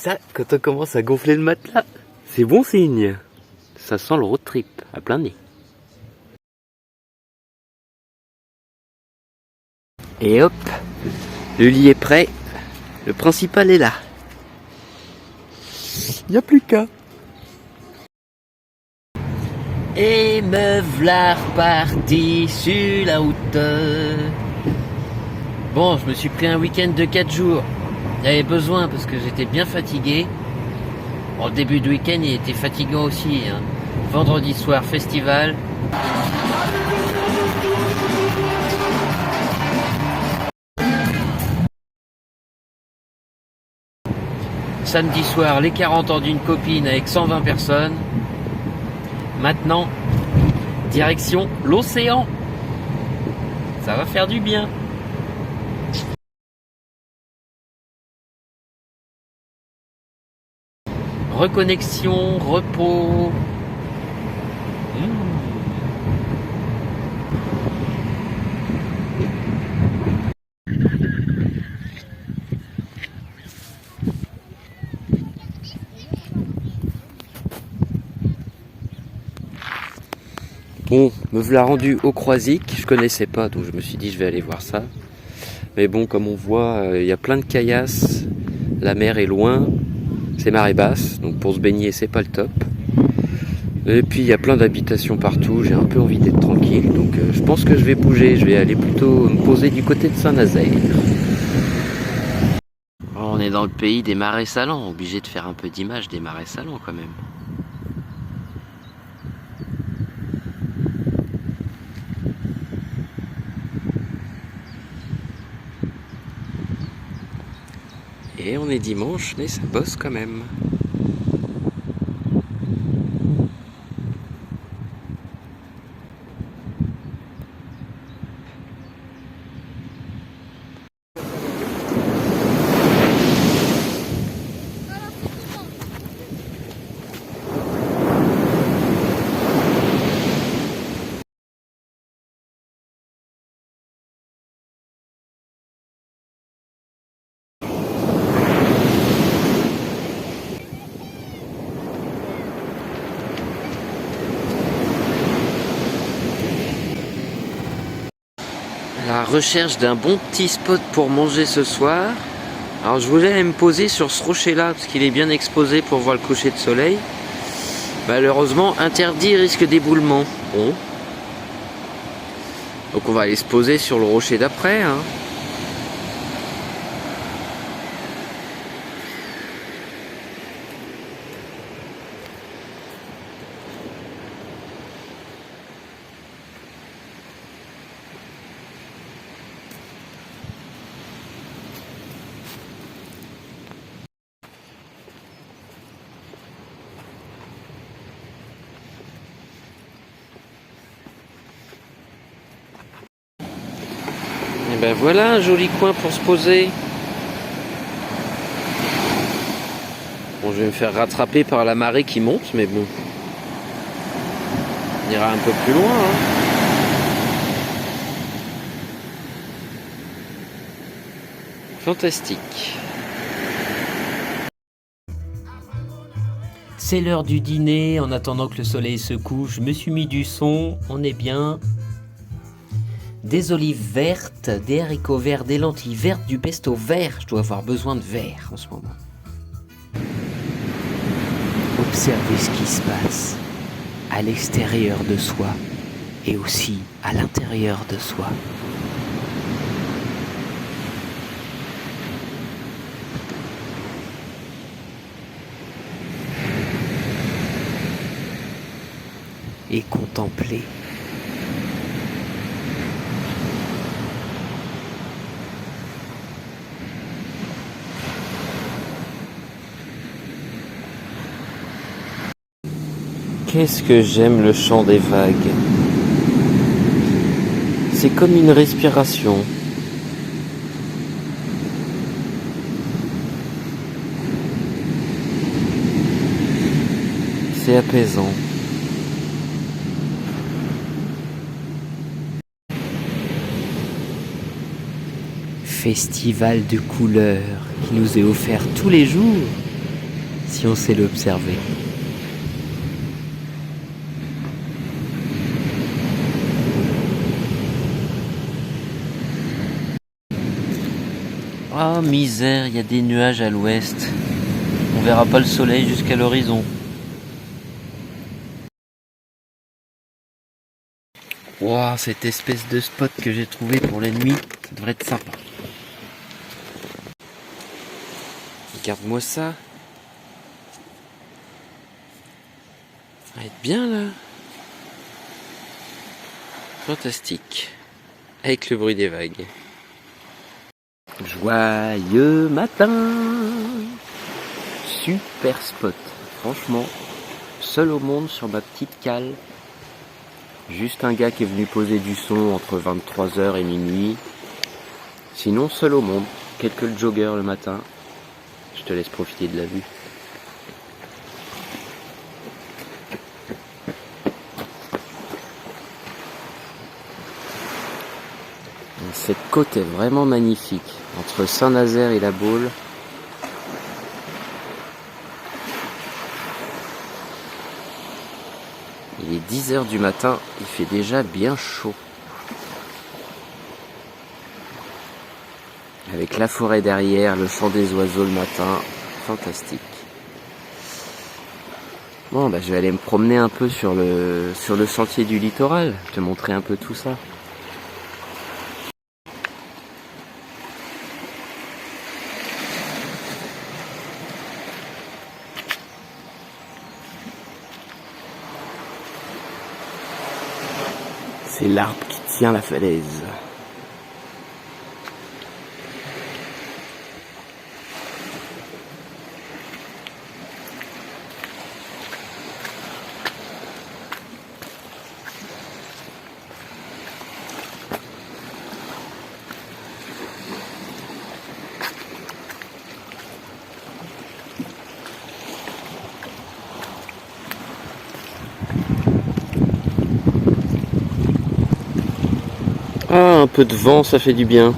ça, quand on commence à gonfler le matelas, c'est bon signe. Ça sent le road trip à plein nez. Et hop, le lit est prêt. Le principal est là. Il n'y a plus qu'à. Et me v'là reparti sur la route. Bon, je me suis pris un week-end de 4 jours. J'avais besoin parce que j'étais bien fatigué. Bon, le début de week-end, il était fatigant aussi. Hein. Vendredi soir, festival. Samedi soir, les 40 ans d'une copine avec 120 personnes. Maintenant, direction l'océan. Ça va faire du bien. Reconnexion, repos. Bon, me voilà rendu au Croisic, je connaissais pas, donc je me suis dit je vais aller voir ça. Mais bon, comme on voit, il y a plein de caillasses, la mer est loin, c'est marée basse, donc pour se baigner c'est pas le top. Et puis il y a plein d'habitations partout, j'ai un peu envie d'être tranquille, donc je pense que je vais bouger, je vais aller plutôt me poser du côté de Saint-Nazaire. On est dans le pays des marais salants, obligé de faire un peu d'image des marais salants quand même. Et on est dimanche, mais ça bosse quand même. La recherche d'un bon petit spot pour manger ce soir. Alors je voulais me poser sur ce rocher là parce qu'il est bien exposé pour voir le coucher de soleil. Malheureusement interdit, risque d'éboulement. Bon. Donc on va aller se poser sur le rocher d'après. Hein. Et ben voilà un joli coin pour se poser. Bon, je vais me faire rattraper par la marée qui monte, mais bon. On ira un peu plus loin. Hein. Fantastique. C'est l'heure du dîner. En attendant que le soleil se couche, je me suis mis du son. On est bien. Des olives vertes, des haricots verts, des lentilles vertes, du pesto vert. Je dois avoir besoin de vert en ce moment. Observez ce qui se passe à l'extérieur de soi et aussi à l'intérieur de soi. Et contempler. Qu'est-ce que j'aime le chant des vagues. C'est comme une respiration. C'est apaisant. Festival de couleurs qui nous est offert tous les jours si on sait l'observer. Ah misère, il y a des nuages à l'ouest. On verra pas le soleil jusqu'à l'horizon. Wow, cette espèce de spot que j'ai trouvé pour la nuit, ça devrait être sympa. Regarde-moi ça. Ça va être bien là. Fantastique. Avec le bruit des vagues. Joyeux matin. Super spot. Franchement, seul au monde sur ma petite cale. Juste un gars qui est venu poser du son entre 23h et minuit. Sinon, seul au monde. Quelques joggers le matin. Je te laisse profiter de la vue. Cette côte est vraiment magnifique. Entre Saint-Nazaire et la Baule. Il est 10h du matin, il fait déjà bien chaud. Avec la forêt derrière, le chant des oiseaux le matin, fantastique. Bon, bah, je vais aller me promener un peu sur le sentier du littoral, te montrer un peu tout ça. C'est l'arbre qui tient la falaise. Ah, un peu de vent, ça fait du bien.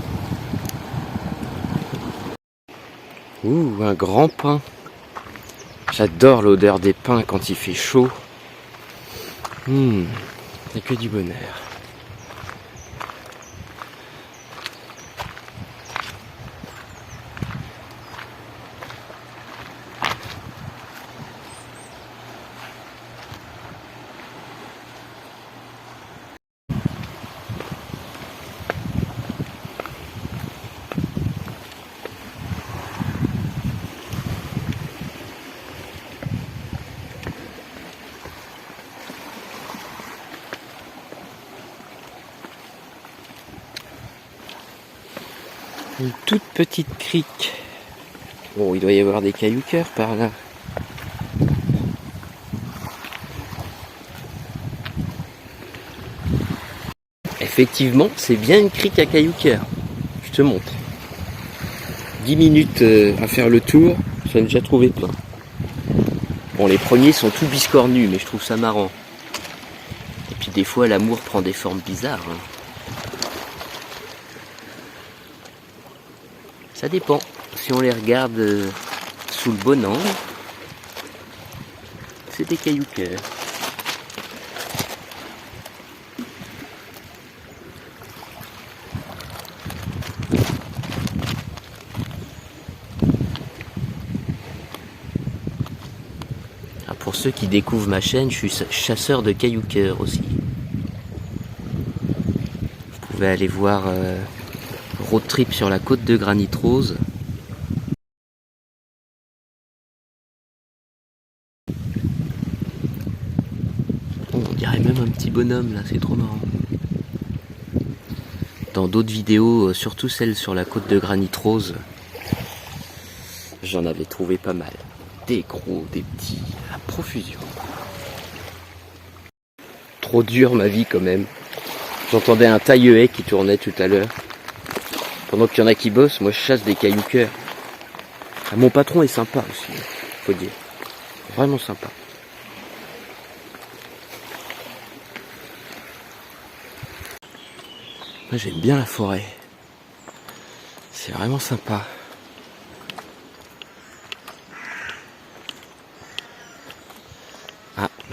Ouh, un grand pin. J'adore l'odeur des pins quand il fait chaud. C'est que du bonheur. Une toute petite crique. Bon, il doit y avoir des cailloux-cœurs par là. Effectivement, c'est bien une crique à cailloux-cœurs. Je te montre. 10 minutes à faire le tour, j'en ai déjà trouvé plein. Bon, les premiers sont tout biscornus, mais je trouve ça marrant. Et puis des fois, l'amour prend des formes bizarres. Hein. Ça dépend. Si on les regarde sous le bon angle, c'est des cailloux-cœurs. Ah, pour ceux qui découvrent ma chaîne, je suis chasseur de cailloux-cœurs aussi. Vous pouvez aller voir Road Trip sur la côte de Granit Rose. Oh, on dirait même un petit bonhomme là, c'est trop marrant. Dans d'autres vidéos, surtout celles sur la côte de Granit Rose, j'en avais trouvé pas mal. Des gros, des petits, à profusion. Trop dur ma vie quand même. J'entendais un taille-haie qui tournait tout à l'heure. Pendant qu'il y en a qui bossent, moi je chasse des cailloux-cœurs. Ah, mon patron est sympa aussi, faut dire. Vraiment sympa. Moi j'aime bien la forêt. C'est vraiment sympa.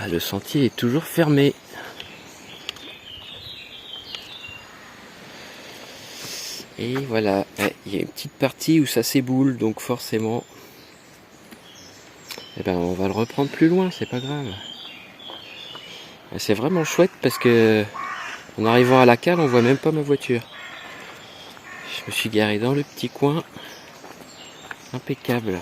Ah, le sentier est toujours fermé. Et voilà, il y a une petite partie où ça s'éboule, donc forcément, eh ben, on va le reprendre plus loin, c'est pas grave. Et c'est vraiment chouette parce que en arrivant à la cale, on voit même pas ma voiture. Je me suis garé dans le petit coin, impeccable.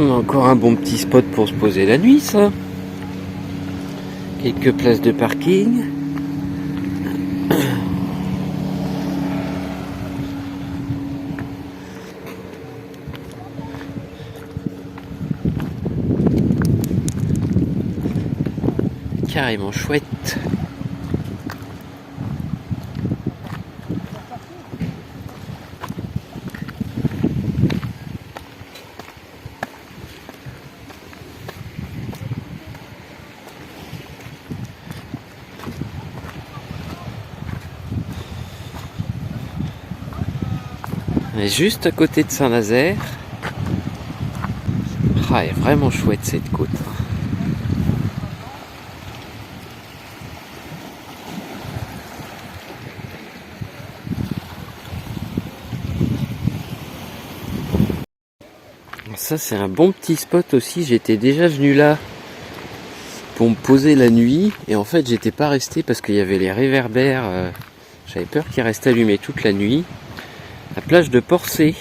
Encore un bon petit spot pour se poser la nuit, ça. Quelques places de parking. Carrément chouette. On est juste à côté de Saint-Nazaire. Ah, elle est vraiment chouette cette côte. Ça c'est un bon petit spot aussi, j'étais déjà venu là pour me poser la nuit et en fait j'étais pas resté parce qu'il y avait les réverbères, j'avais peur qu'ils restent allumés toute la nuit. La plage de Porcé.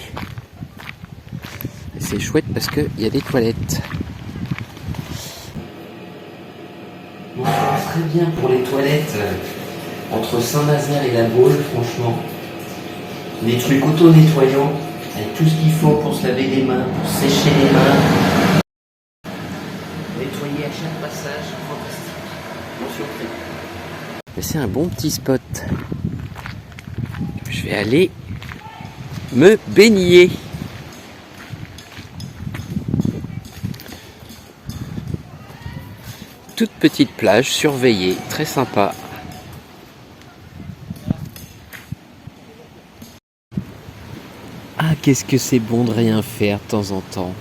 Et c'est chouette parce qu'il y a des toilettes. Bon, ça passe très bien pour les toilettes entre Saint-Nazaire et la Baule, franchement. Des trucs auto-nettoyants, avec tout ce qu'il faut pour se laver les mains, pour sécher les mains. Nettoyer à chaque passage, fantastique. Bon surpris. Mais c'est un bon petit spot. Je vais aller me baigner. Toute petite plage surveillée, très sympa. Ah, qu'est-ce que c'est bon de rien faire de temps en temps.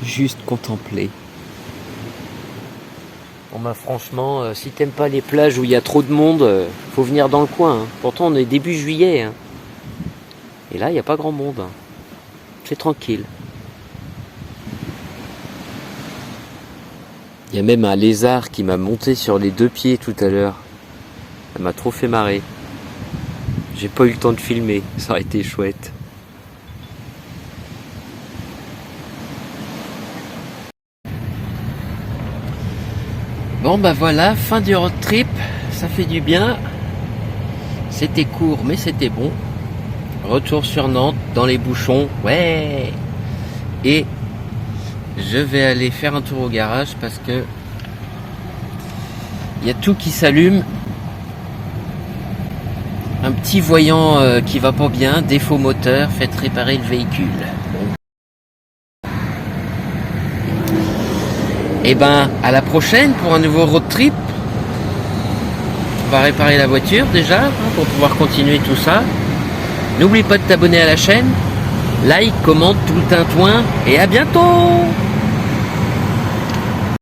Juste contempler. Bon bah franchement, si t'aimes pas les plages où il y a trop de monde, faut venir dans le coin. Hein. Pourtant on est début juillet. Hein. Et là il n'y a pas grand monde. Hein. C'est tranquille. Il y a même un lézard qui m'a monté sur les 2 pieds tout à l'heure. Ça m'a trop fait marrer. J'ai pas eu le temps de filmer, ça aurait été chouette. Bon bah voilà, fin du road trip, ça fait du bien. C'était court mais c'était bon. Retour sur Nantes, dans les bouchons, ouais. Et je vais aller faire un tour au garage parce que il y a tout qui s'allume. Un petit voyant qui va pas bien, défaut moteur, faites réparer le véhicule. Et ben à la prochaine pour un nouveau road trip. On va réparer la voiture déjà hein, pour pouvoir continuer tout ça. N'oublie pas de t'abonner à la chaîne. Like, commente tout le tintouin et à bientôt.